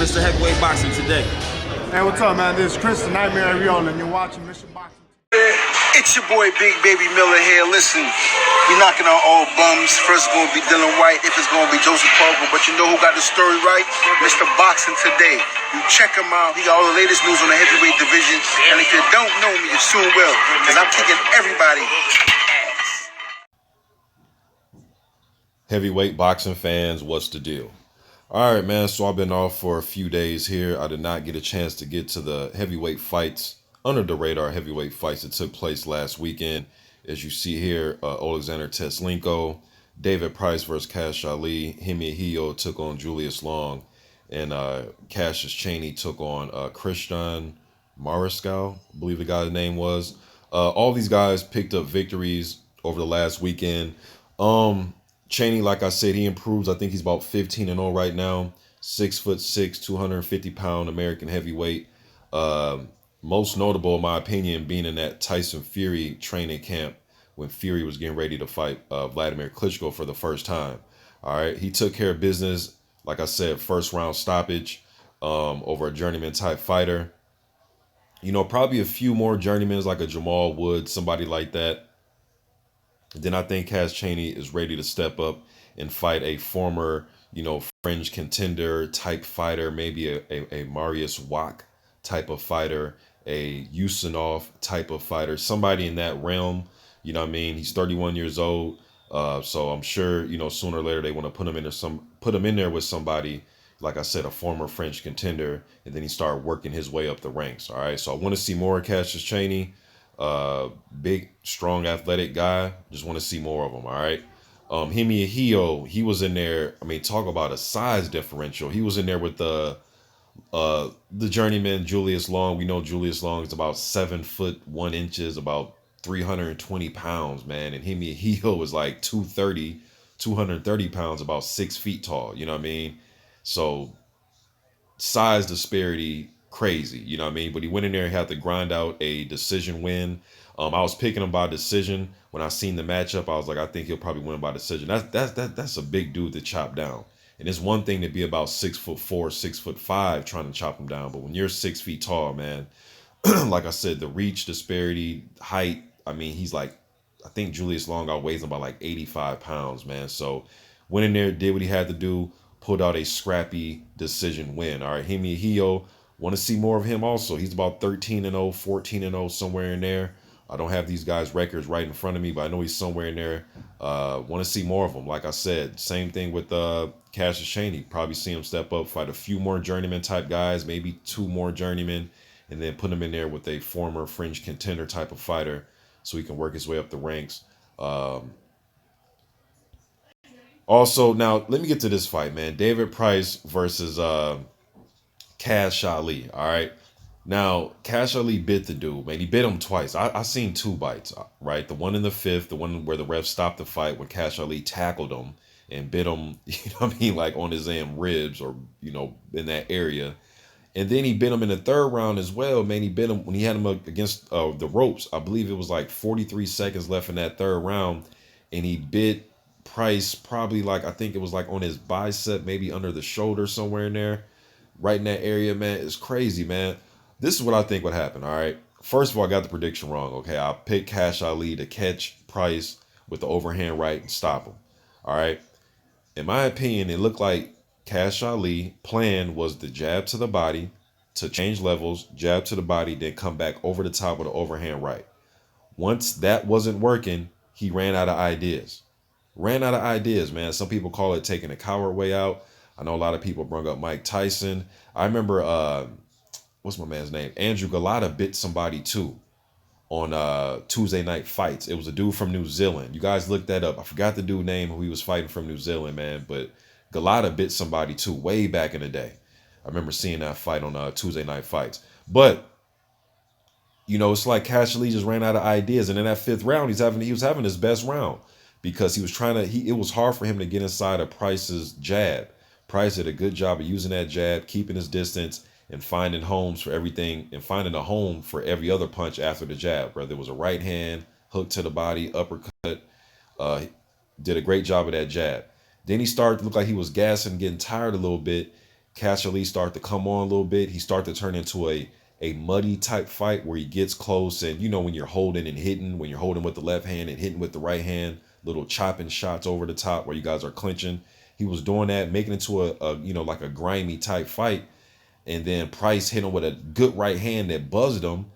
Mr. Heavyweight Boxing today? Hey, what's up, man? This is Chris, the Nightmare Ahio, and you're watching Mission Boxing. It's your boy Big Baby Miller here. Listen, we knocking on all bums. First it's gonna be Dylan White, if it's gonna be Joseph Parker, but you know who got the story right? Mr. Boxing Today. You check him out. He got all the latest news on the heavyweight division. And if you don't know me, you soon will, because I'm kicking everybody ass. Heavyweight boxing fans, what's the deal? All right, man. So I've been off for a few days here. I did not get a chance to get to the heavyweight fights, under the radar heavyweight fights that took place last weekend. As you see here, Oleksandr Teslenko, David Price versus Cassius Ali, Hemi Ahio took on Julius Long, and Cassius Chaney took on Christian Mariscal, I believe the guy's name was. All these guys picked up victories over the last weekend. Chaney, like I said, he improves. I think he's about 15-0 right now. 6'6", 250-pound American heavyweight. Most notable, in my opinion, being in that Tyson Fury training camp when Fury was getting ready to fight Vladimir Klitschko for the first time. All right, he took care of business. Like I said, first round stoppage over a journeyman type fighter. You know, probably a few more journeymans like a Jamal Wood, somebody like that. Then I think Cass Chaney is ready to step up and fight a former, fringe contender type fighter, maybe a Marius Wach type of fighter, a Usanov type of fighter, somebody in that realm. You know what I mean? He's 31 years old. So I'm sure, sooner or later they want to put him in there with somebody, like I said, a former French contender, and then he started working his way up the ranks. All right. So I want to see more of Cassius Chaney. Big, strong, athletic guy. Just want to see more of him. All right. Hemi Ahio, he was in there. I mean, talk about a size differential. He was in there with the journeyman Julius Long. We know Julius Long is about 7'1", about 320 pounds, man. And Hemi Ahio was like 230 pounds, about 6 feet tall. You know what I mean? So size disparity, crazy. You know what I mean? But he went in there and had to grind out a decision win. I was picking him by decision. When I seen the matchup, I was like, I think he'll probably win by decision. That's a big dude to chop down. And it's one thing to be about 6'4", 6'5", trying to chop him down. But when you're 6 feet tall, man, like I said, the reach disparity, height, I mean, he's like, I think Julius Long outweighs him by like 85 pounds, man. So went in there, did what he had to do, pulled out a scrappy decision win. All right, Hemi Ahio, want to see more of him also. He's about 13-0, 14-0, somewhere in there. I don't have these guys' records right in front of me, but I know he's somewhere in there. Want to see more of him. Like I said, same thing with Cassius Chaney. Probably see him step up, fight a few more journeyman type guys, maybe 2 more journeymen, and then put him in there with a former fringe contender type of fighter so he can work his way up the ranks. Also, now let me get to this fight, man. David Price versus Cassius Ali. All right. Now, Cassius Ali bit the dude, man. He bit him twice. I seen 2 bites, right? The one in the 5th, the one where the ref stopped the fight when Cassius Ali tackled him and bit him, you know what I mean, like on his ribs or, in that area. And then he bit him in the 3rd round as well, man. He bit him when he had him against the ropes. I believe it was like 43 seconds left in that 3rd round. And he bit Price probably like, I think it was like on his bicep, maybe under the shoulder somewhere in there. Right in that area, man. It's crazy, man. This is what I think would happen, all right? First of all, I got the prediction wrong, okay? I picked Cassius Ali to catch Price with the overhand right and stop him, all right? In my opinion, it looked like Cassius Ali plan was the jab to the body to change levels, jab to the body, then come back over the top with the overhand right. Once that wasn't working, he ran out of ideas. Ran out of ideas, man. Some people call it taking a coward way out. I know a lot of people brought up Mike Tyson. I remember... what's my man's name? Andrew Galata bit somebody too on Tuesday Night Fights. It was a dude from New Zealand. You guys look that up. I forgot the dude's name who he was fighting from New Zealand, man. But Galata bit somebody too way back in the day. I remember seeing that fight on Tuesday Night Fights. But it's like Cassius Ali just ran out of ideas. And in that 5th round, he was having his best round because he was it was hard for him to get inside of Price's jab. Price did a good job of using that jab, keeping his distance, and finding homes for everything and finding a home for every other punch after the jab, whether it was a right hand, hook to the body, uppercut. Did a great job of that jab. Then he started to look like he was gassing, getting tired a little bit. Cassius started to come on a little bit. He started to turn into a muddy type fight where he gets close, and you know, when you're holding and hitting, when you're holding with the left hand and hitting with the right hand, little chopping shots over the top where you guys are clinching. He was doing that, making it to a you know, like a grimy type fight. And then Price hit him with a good right hand that buzzed him.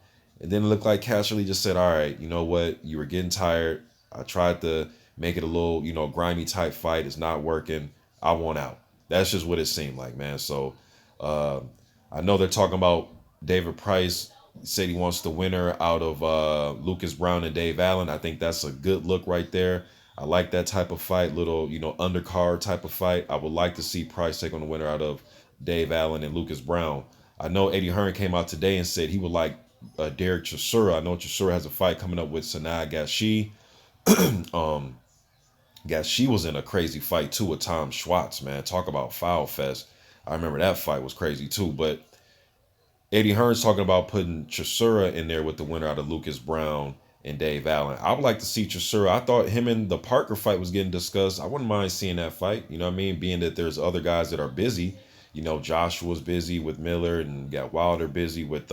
And then it looked like Cassius just said, all right, you know what? You were getting tired. I tried to make it a little, you know, grimy type fight. It's not working. I want out. That's just what it seemed like, man. So uh, I know they're talking about David Price said he wants the winner out of Lucas Brown and Dave Allen. I think that's a good look right there. I like that type of fight, little, you know, undercard type of fight. I would like to see Price take on the winner out of Dave Allen and Lucas Brown. I know Eddie Hearn came out today and said he would like Derek Chisora. I know Chisora has a fight coming up with Sanaa Gashi. Gashi was in a crazy fight too with Tom Schwartz, man. Talk about foul fest. I remember that fight was crazy too. But Eddie Hearn's talking about putting Chisora in there with the winner out of Lucas Brown and Dave Allen. I would like to see Chisora. I thought him and the Parker fight was getting discussed. I wouldn't mind seeing that fight. You know what I mean? Being that there's other guys that are busy. You know, Joshua's busy with Miller and got Wilder busy with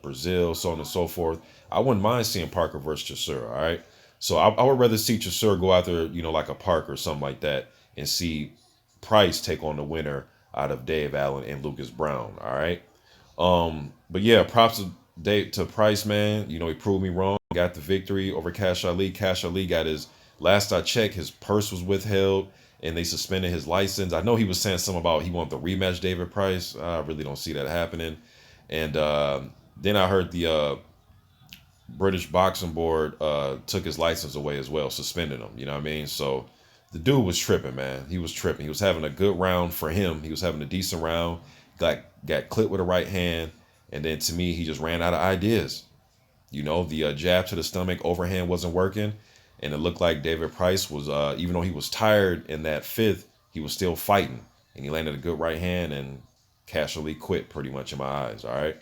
Brazil, so on and so forth. I wouldn't mind seeing Parker versus Chisora, all right? So I would rather see Chisora go out there, you know, like a Parker or something like that, and see Price take on the winner out of Dave Allen and Lucas Brown, all right? But yeah, props to Price, man. You know, he proved me wrong. Got the victory over Cash Ali. Cash Ali got his, last I checked, his purse was withheld and they suspended his license. I know he was saying something about he wanted to rematch David Price. I really don't see that happening. And then I heard the British Boxing Board took his license away as well, suspended him. You know what I mean? So the dude was tripping, man. He was tripping. He was having a good round for him. He was having a decent round. Got clipped with a right hand. And then to me, he just ran out of ideas. You know, the jab to the stomach overhand wasn't working. And it looked like David Price was, even though he was tired in that fifth, he was still fighting. And he landed a good right hand and casually quit pretty much in my eyes, all right?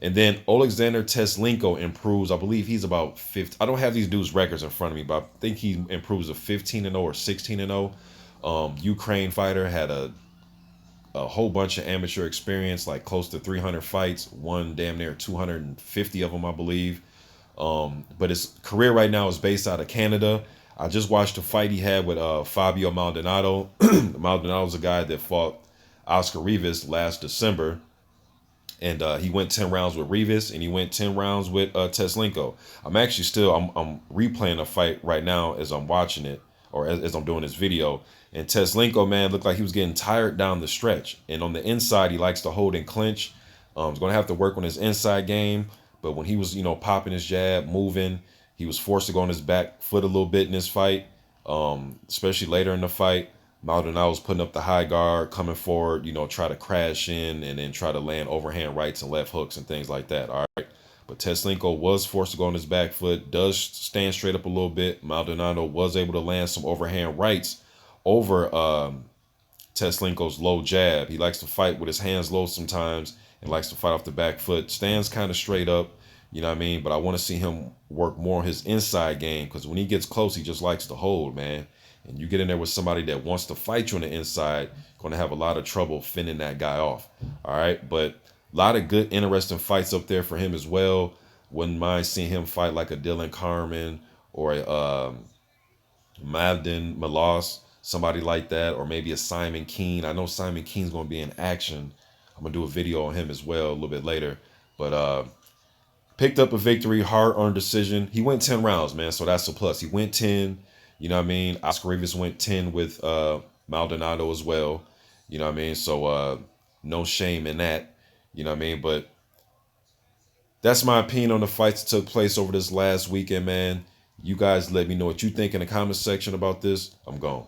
And then Oleksandr Teslenko improves. I believe he's about 50. I don't have these dudes' records in front of me, but I think he improves to 15-0 or 16-0. Ukraine fighter, had a whole bunch of amateur experience, like close to 300 fights, won damn near 250 of them, I believe. But his career right now is based out of Canada. I just watched a fight he had with Fabio Maldonado. Maldonado's a guy that fought Oscar Rivas last December. And he went 10 rounds with Rivas, and he went 10 rounds with Teslenko. I'm replaying a fight right now as I'm watching it, or as I'm doing this video. And Teslenko, man, looked like he was getting tired down the stretch. And on the inside, he likes to hold and clinch. He's going to have to work on his inside game. But when he was, you know, popping his jab, moving, he was forced to go on his back foot a little bit in this fight, especially later in the fight. Maldonado was putting up the high guard, coming forward, you know, try to crash in and then try to land overhand rights and left hooks and things like that. All right. But Teslenko was forced to go on his back foot, does stand straight up a little bit. Maldonado was able to land some overhand rights over Teslenko's low jab. He likes to fight with his hands low sometimes and likes to fight off the back foot. Stands kind of straight up, you know what I mean? But I want to see him work more on his inside game, because when he gets close, he just likes to hold, man. And you get in there with somebody that wants to fight you on the inside, going to have a lot of trouble fending that guy off. All right. But a lot of good, interesting fights up there for him as well. Wouldn't mind seeing him fight like a Dylan Carmen or a Mavden Malos, somebody like that, or maybe a Simon Keene. I know Simon Keene's going to be in action. I'm going to do a video on him as well a little bit later. But picked up a victory, hard-earned decision. He went 10 rounds, man, so that's a plus. He went 10. You know what I mean? Oscar Rivas went 10 with Maldonado as well. You know what I mean? So no shame in that. You know what I mean? But that's my opinion on the fights that took place over this last weekend, man. You guys let me know what you think in the comment section about this. I'm gone.